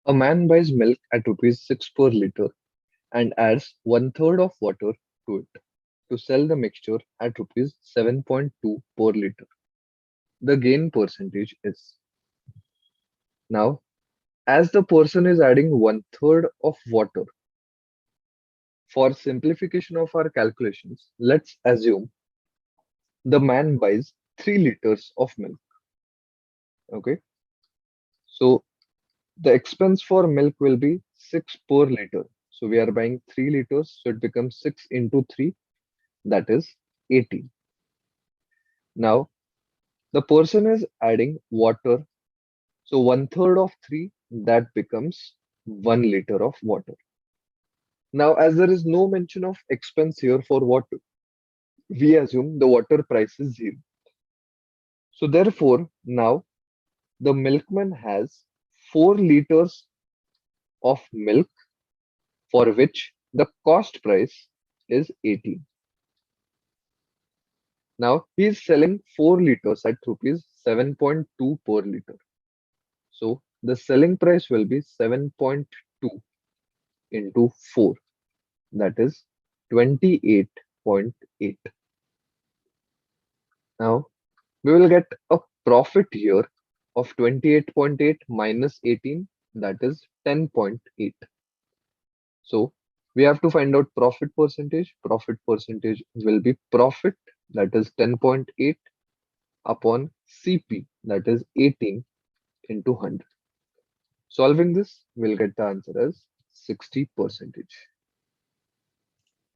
A man buys milk at rupees 6 per liter and adds one third of water to it to sell the mixture at rupees 7.2 per liter. The gain percentage is. Now, as the person is adding one third of water, for simplification of our calculations, let's assume the man buys 3 liters of milk. Okay, so the expense for milk will be 6 per liter. So we are buying 3 liters, so it becomes 6 into 3, that is 18. Now, the person is adding water, so one third of 3, that becomes 1 liter of water. Now, as there is no mention of expense here for water, we assume the water price is 0. So, therefore, now the milkman has 4 liters of milk for which the cost price is 18. Now he is selling 4 liters at rupees 7.2 per liter. So the selling price will be 7.2 into 4, that is 28.8. Now we will get a profit here of 28.8 minus 18, that is 10.8. So we have to find out profit percentage. Profit percentage will be profit, that is 10.8 upon CP, that is 18 into 100. Solving this, we'll get the answer as 60 percentage.